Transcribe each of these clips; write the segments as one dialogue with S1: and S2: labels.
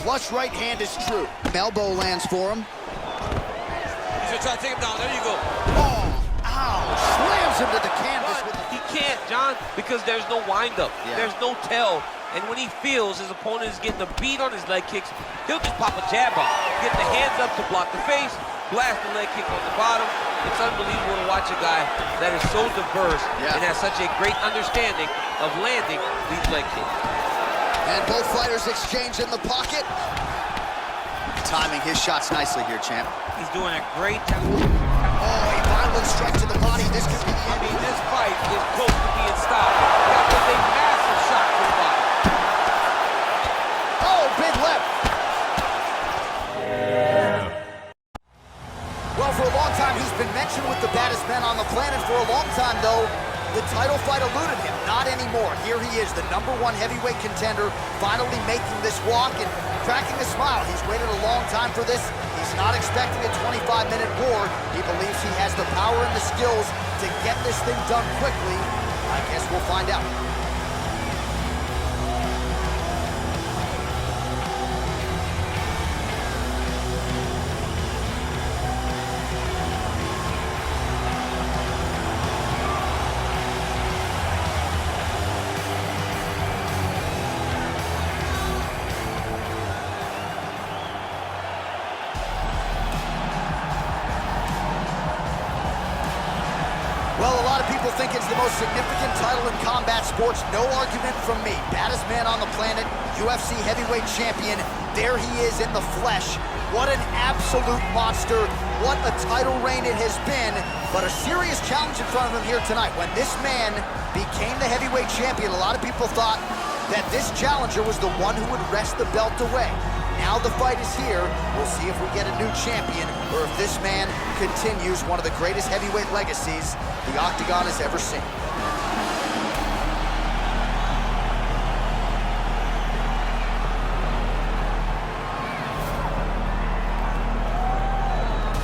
S1: flush right hand is true. Elbow lands for him.
S2: He's gonna try to take him down. There you go.
S1: Oh, ow. Slams him to the canvas.
S2: He can't, John, because there's no windup.
S1: Yeah.
S2: There's no tell. And when he feels his opponent is getting a beat on his leg kicks, he'll just pop a jab out. Get the hands up to block the face, blast the leg kick on the bottom. It's unbelievable to watch a guy that is so diverse and has such a great understanding of landing these leg kicks.
S1: And both fighters exchange in the pocket. Timing his shots nicely here, champ.
S2: He's doing a great job.
S1: Oh, a violent strike to the body. This could be the end.
S2: I mean, this fight is close to being stopped. That was a massive shot to the body.
S1: Oh, big left. Well, for a long time, he's been mentioned with the baddest men on the planet. For a long time, though, the title fight eluded him. Not anymore. Here he is, the #1 heavyweight contender, finally making this walk and cracking a smile. He's waited a long time for this. He's not expecting a 25-minute war. He believes he has the power and the skills to get this thing done quickly. I guess we'll find out. Well, a lot of people think it's the most significant title in combat sports. No argument from me. Baddest man on the planet, UFC heavyweight champion. There he is in the flesh. What an absolute monster. What a title reign it has been. But a serious challenge in front of him here tonight. When this man became the heavyweight champion, a lot of people thought that this challenger was the one who would wrest the belt away. Now the fight is here. We'll see if we get a new champion or if this man continues one of the greatest heavyweight legacies the Octagon has ever seen.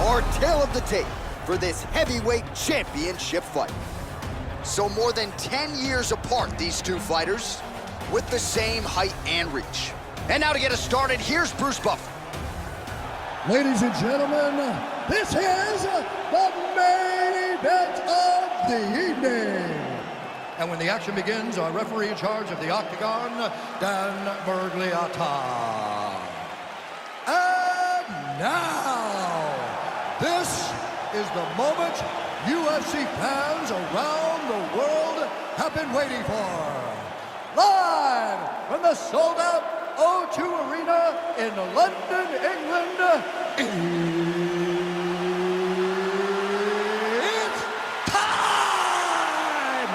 S1: Our tale of the tape for this heavyweight championship fight. So more than 10 years apart, these two fighters, with the same height and reach. And now to get us started, here's Bruce Buffer.
S3: Ladies and gentlemen, this is the main event of the evening. And when the action begins, our referee in charge of the Octagon, Dan Bergliata. And now, this is the moment UFC fans around the world have been waiting for. Live from the sold-out O2 Arena in London, England, it's time!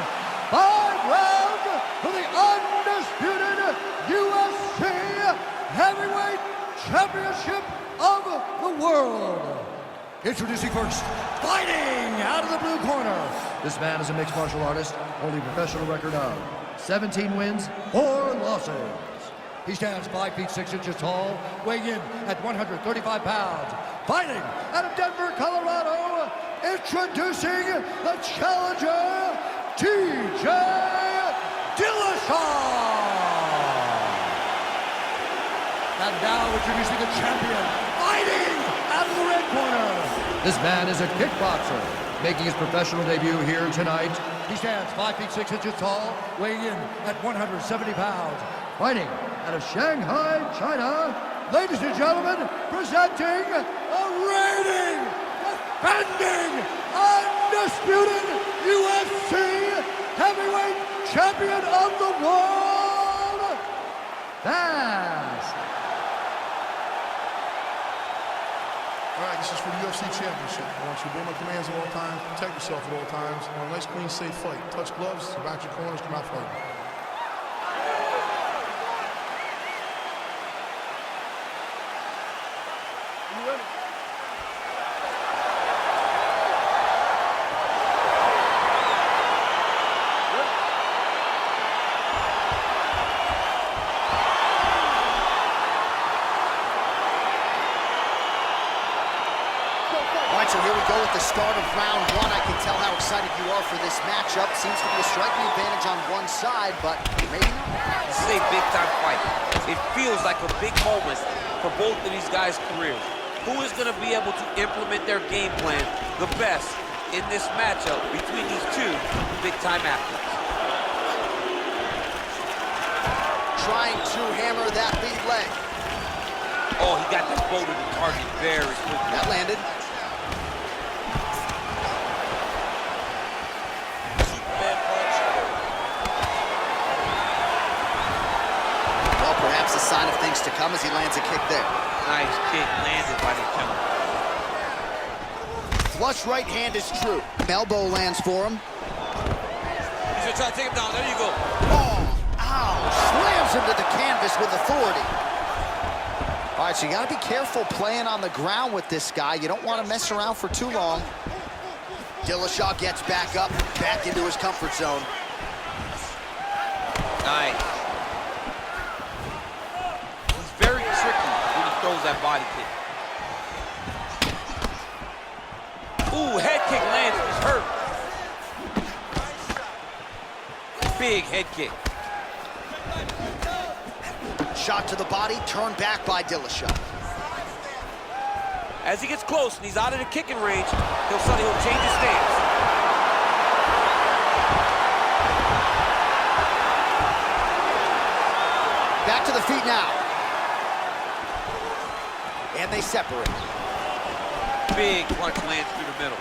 S3: 5 rounds for the undisputed UFC Heavyweight Championship of the world. Introducing first, fighting out of the blue corner. This man is a mixed martial artist, holding a professional record of 17 wins, 4 losses. He stands 5 feet 6 inches tall, weighing in at 135 pounds. Fighting out of Denver, Colorado, introducing the challenger, TJ Dillashaw. And now introducing the champion, fighting out of the red corner. This man is a kickboxer, making his professional debut here tonight. He stands 5 feet 6 inches tall, weighing in at 170 pounds. Fighting out of Shanghai, China, ladies and gentlemen, presenting a reigning, defending, undisputed UFC heavyweight champion of the world, Fast.
S4: All right, this is for the UFC Championship. I want you to obey my commands at all times, protect yourself at all times. I want a nice, clean, safe fight. Touch gloves, back your corners, come out fighting. You ready?
S1: All right, so here we go with the start of round 1. I can tell how excited you are for this matchup. Seems to be a striking advantage on one side, but maybe not.
S2: This is a big-time fight. It feels like a big moment for both of these guys' careers. Who is going to be able to implement their game plan the best in this matchup between these two big-time athletes?
S1: Trying to hammer that lead leg.
S2: Oh, he got this bow to the target very quickly.
S1: That landed.
S2: Superman punch.
S1: Well, perhaps a sign of things to come as he lands a kick there.
S2: Nice kick landed by the counter.
S1: Flush right hand is true. Elbow lands for him.
S2: He's gonna try to take him down. There you go.
S1: Oh, ow. Slams him to the canvas with authority. All right, so you got to be careful playing on the ground with this guy. You don't want to mess around for too long. Dillashaw gets back up, back into his comfort zone.
S2: Nice. He's very tricky when he throws that body kick. Ooh, head kick lands. He's hurt. Big head kick.
S1: Shot to the body, turned back by Dillashaw.
S2: As he gets close and he's out of the kicking range, he'll change his stance.
S1: Back to the feet now. And they separate.
S2: Big punch lands through the middle.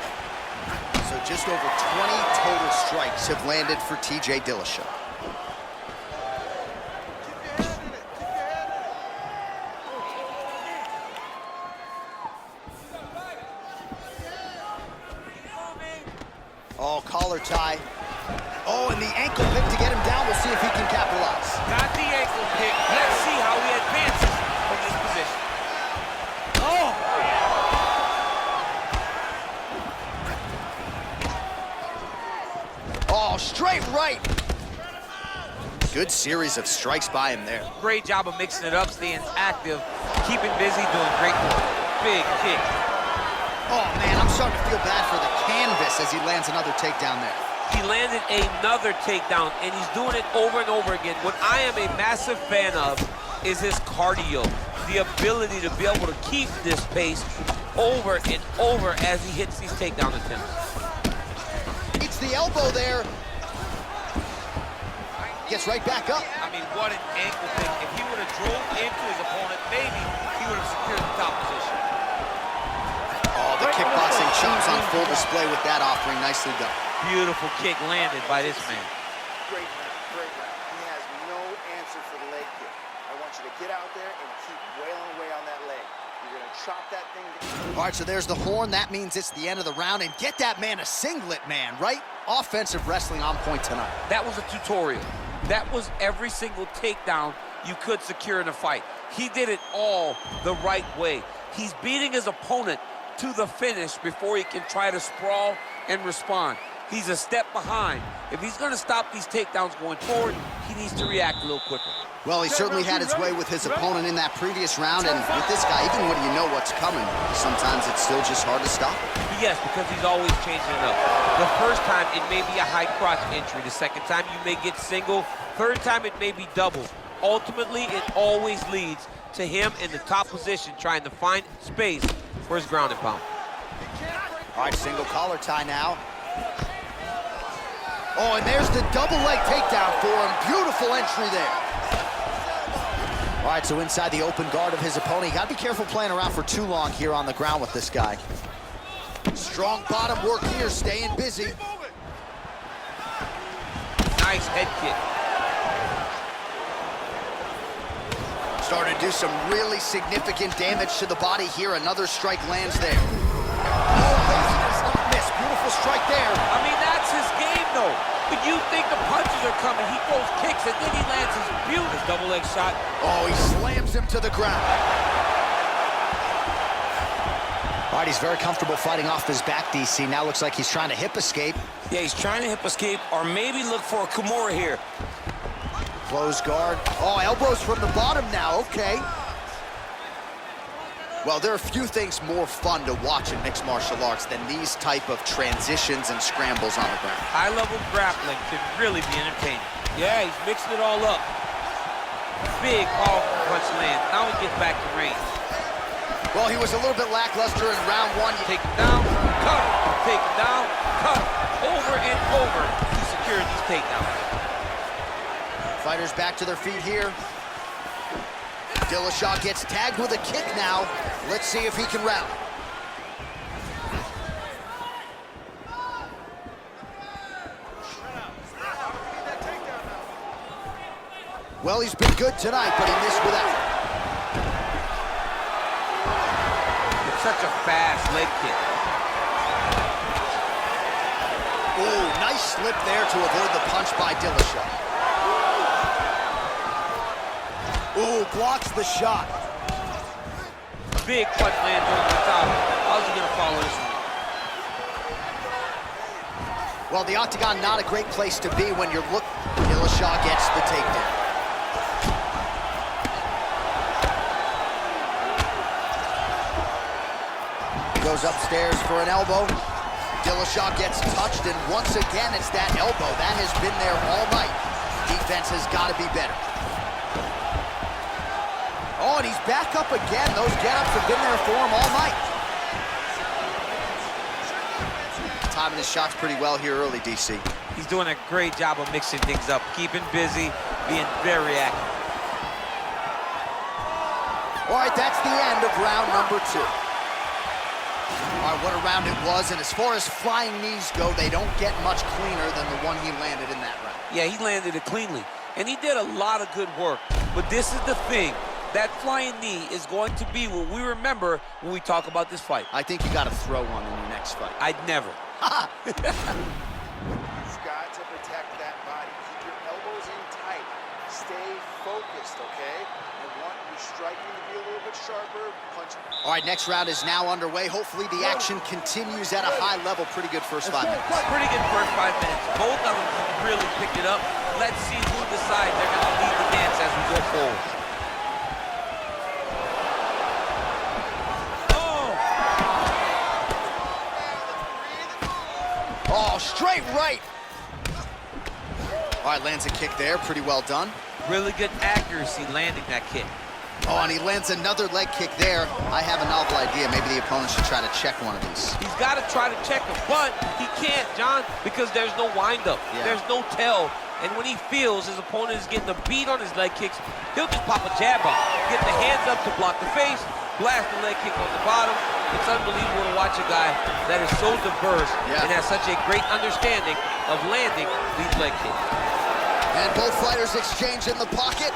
S1: So just over 20 total strikes have landed for TJ Dillashaw. Oh, collar tie. Oh, and the ankle pick to get him down. We'll see if he can capitalize.
S2: Got the ankle pick. Let's see how he advances from this position.
S1: Oh, straight right. Good series of strikes by him there.
S2: Great job of mixing it up, staying active, keeping busy, doing great work. Big kick.
S1: Oh, man, I'm starting to feel bad for the canvas as he lands another takedown there.
S2: He landed another takedown, and he's doing it over and over again. What I am a massive fan of is his cardio, the ability to be able to keep this pace over and over as he hits these takedown attempts.
S1: It's the elbow there. Gets right back up.
S2: I mean, what an ankle pick. If he would have drove into his opponent, maybe he would have secured the top position.
S1: Oh, the kickboxing chops on full display with that offering. Nicely done.
S2: Beautiful kick landed by this man.
S5: Great man, great man. He has no answer for the leg kick. I want you to get out there and keep wailing away on that leg. You're gonna chop that thing down.
S1: All right, so there's the horn. That means it's the end of the round. And get that man a singlet, man, right? Offensive wrestling on point tonight.
S2: That was a tutorial. That was every single takedown you could secure in a fight. He did it all the right way. He's beating his opponent to the finish before he can try to sprawl and respond. He's a step behind. If he's going to stop these takedowns going forward, he needs to react a little quicker.
S1: Well, he certainly had his way with his opponent in that previous round, and with this guy, even when you know what's coming, sometimes it's still just hard to stop.
S2: Yes, because he's always changing it up. The first time, it may be a high crotch entry. The second time, you may get single. Third time, it may be double. Ultimately, it always leads to him in the top position, trying to find space for his ground and pound.
S1: All right, single collar tie now. Oh, and there's the double leg takedown for him. Beautiful entry there. All right, so inside the open guard of his opponent. You got to be careful playing around for too long here on the ground with this guy. Strong bottom work here, staying busy.
S2: Nice head kick.
S1: Starting to do some really significant damage to the body here. Another strike lands there. Oh, does not miss. Beautiful strike there.
S2: I mean, that's his game, though. But you think the punches are coming, he throws kicks, and then he lands his beautiful double leg shot.
S1: Oh, he slams him to the ground. All right, he's very comfortable fighting off his back, DC. Now looks like he's trying to hip escape.
S6: Yeah, he's trying to hip escape, or maybe look for a Kimura here.
S1: Close guard. Oh, elbows from the bottom now, okay. Well, there are few things more fun to watch in mixed martial arts than these type of transitions and scrambles on the ground.
S2: High-level grappling can really be entertaining. Yeah, he's mixing it all up. Big, powerful punch lands. Now he gets back to range.
S1: Well, he was a little bit lackluster in round one.
S2: Take him down, cover. Take him down, cover. Over and over, he secured these takedowns.
S1: Fighters back to their feet here. Dillashaw gets tagged with a kick now. Let's see if he can rally. Well, he's been good tonight, but he missed without.
S2: It's such a fast leg kick.
S1: Ooh, nice slip there to avoid the punch by Dillashaw. Ooh, blocks the shot.
S2: Big punch lands over the top. How's he gonna follow this one?
S1: Well, the octagon, not a great place to be when you're Dillashaw gets the takedown. Goes upstairs for an elbow. Dillashaw gets touched, and once again, it's that elbow. That has been there all night. Defense has got to be better. Oh, and he's back up again. Those get-ups have been there for him all night. Timing his shots pretty well here early, DC.
S2: He's doing a great job of mixing things up, keeping busy, being very active.
S1: All right, that's the end of round number 2. All right, what a round it was, and as far as flying knees go, they don't get much cleaner than the one he landed in that round.
S2: Yeah, he landed it cleanly, and he did a lot of good work. But this is the thing. That flying knee is going to be what we remember when we talk about this fight.
S1: I think you got to throw one in your next fight.
S2: I'd never.
S5: You've got to protect that body. Keep your elbows in tight. Stay focused, okay? I want your striking to be a little bit sharper. Punch.
S1: All right, next round is now underway. Hopefully the action continues at a high level. Pretty good first 5 minutes.
S2: Pretty good first 5 minutes. Both of them really picked it up. Let's see who decides they're going to lead the dance as we go forward.
S1: Oh, straight right. All right, lands a kick there. Pretty well done.
S2: Really good accuracy landing that kick.
S1: Oh, and he lands another leg kick there. I have a novel idea. Maybe the opponent should try to check one of these.
S2: He's got to try to check him, but he can't, John, because there's no windup.
S1: Yeah.
S2: There's no tell. And when he feels his opponent is getting a beat on his leg kicks, he'll just pop a jab out. Get the hands up to block the face, blast the leg kick on the bottom. It's unbelievable to watch a guy that is so diverse and has such a great understanding of landing these leg kicks.
S1: And both fighters exchange in the pocket.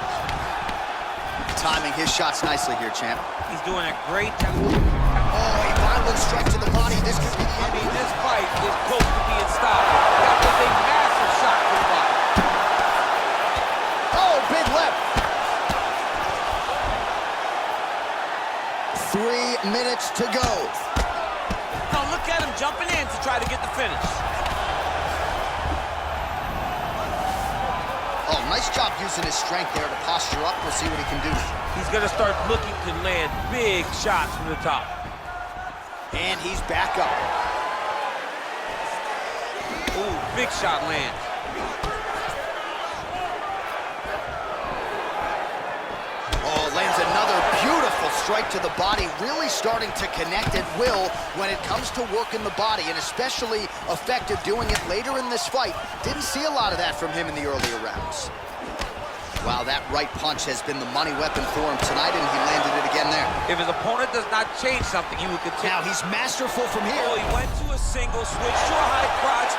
S1: Timing his shots nicely here, champ.
S2: He's doing a great job.
S1: Oh, a violent strike to the body. This could be the end.
S2: I mean, this fight is close to being stopped. That was a massive shot to the body.
S1: Oh, big left. 3 minutes to go.
S6: Now look at him jumping in to try to get the finish.
S1: Oh, nice job using his strength there to posture up. We'll see what he can do.
S2: He's going to start looking to land big shots from the top.
S1: And he's back up.
S2: Ooh, big shot lands.
S1: Oh, lands another beautiful strike to the body, really starting to connect at will when it comes to working the body, and especially effective doing it later in this fight. Didn't see a lot of that from him in the earlier rounds. Wow, that right punch has been the money weapon for him tonight, and he landed it again there.
S2: If his opponent does not change something, he will continue.
S1: Now he's masterful from here.
S6: Oh, he went to a single, switched to a high crotch.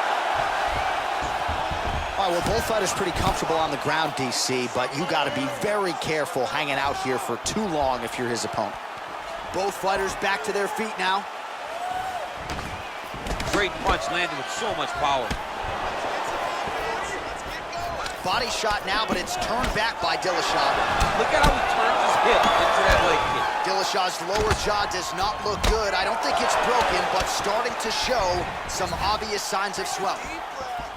S1: All right, well, both fighters pretty comfortable on the ground, DC, but you got to be very careful hanging out here for too long if you're his opponent. Both fighters back to their feet now.
S2: Great punch landed with so much power.
S1: Body shot now, but it's turned back by Dillashaw.
S2: Look at how he turns his hip into that leg kick.
S1: Dillashaw's lower jaw does not look good. I don't think it's broken, but starting to show some obvious signs of swelling.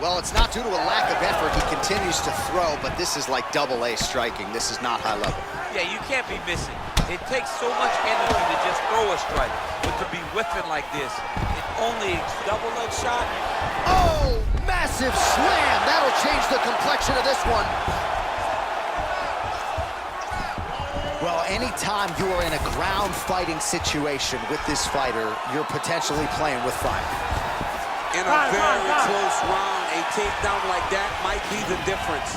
S1: Well, it's not due to a lack of effort. He continues to throw, but this is like double-A striking. This is not high level.
S2: Yeah, you can't be missing. It takes so much energy to just throw a strike, but to be whiffing like this, it only double leg shot.
S1: Oh, massive slam. That'll change the complexion of this one. anytime you are in a ground fighting situation with this fighter, you're potentially playing with fire.
S6: In a very close round, a takedown like that might be the difference.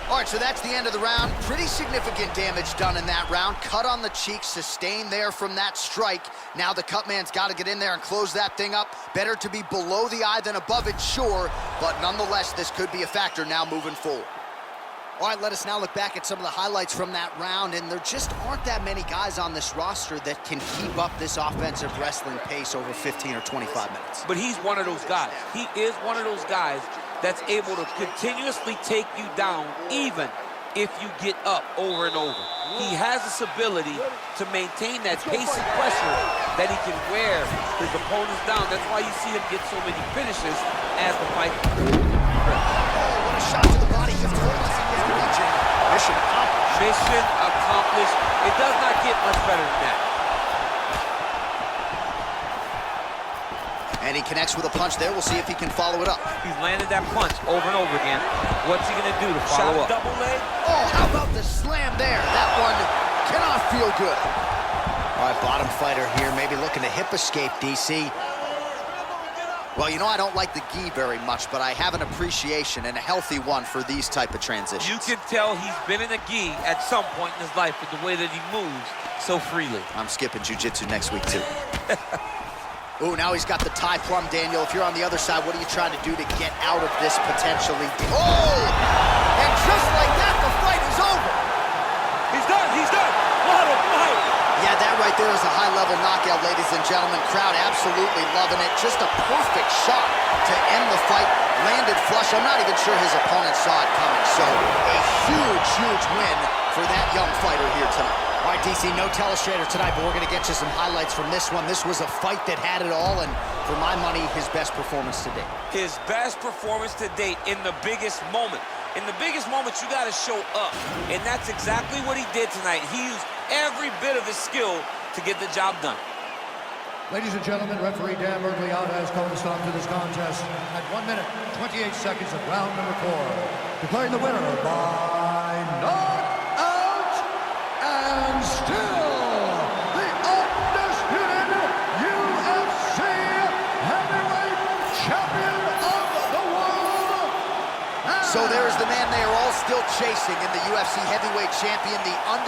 S1: All right, so that's the end of the round. Pretty significant damage done in that round. Cut on the cheek, sustained there from that strike. Now the cut man's got to get in there and close that thing up. Better to be below the eye than above it, sure, but nonetheless, this could be a factor now moving forward. All right, let us now look back at some of the highlights from that round, and there just aren't that many guys on this roster that can keep up this offensive wrestling pace over 15 or 25 minutes.
S2: But he's one of those guys. He is one of those guys that's able to continuously take you down even if you get up over and over. He has this ability to maintain that pace and pressure that he can wear his opponents down. That's why you see him get so many finishes as the fight.
S1: What a shot to the body. He's told us again, BJ. Mission accomplished.
S2: Mission accomplished. It does not get much better than that.
S1: And he connects with a punch there. We'll see if he can follow it up.
S2: He's landed that punch over and over again. What's he gonna do to follow up?
S6: Double leg.
S1: Oh, how about the slam there? That one cannot feel good. All right, bottom fighter here, maybe looking to hip escape, DC. Well, you know, I don't like the gi very much, but I have an appreciation, and a healthy one, for these type of transitions.
S2: You can tell he's been in a gi at some point in his life with the way that he moves so freely.
S1: I'm skipping jiu-jitsu next week, too. Ooh, now he's got the Thai plum, Daniel. If you're on the other side, what are you trying to do to get out of this potentially? Oh! And just like that, the fight is over.
S2: He's done, he's done. What a fight.
S1: Yeah, that right there is a high-level knockout, ladies and gentlemen. Crowd absolutely loving it. Just a perfect shot to end the fight. Landed flush. I'm not even sure his opponent saw it coming. So a huge, huge win for that young fighter here tonight. All right, DC, no telestrator tonight, but we're going to get you some highlights from this one. This was a fight that had it all, and for my money, his best performance to date.
S6: His best performance to date in the biggest moment. In the biggest moment, you got to show up, and that's exactly what he did tonight. He used every bit of his skill to get the job done.
S3: Ladies and gentlemen, referee Dan Mergliotta has called a stop to this contest at 1 minute, 28 seconds of round number 4. Declaring the winner by knockout and still the undisputed UFC heavyweight champion of the world.
S1: So there's the man they are all still chasing in the UFC heavyweight champion, the undisputed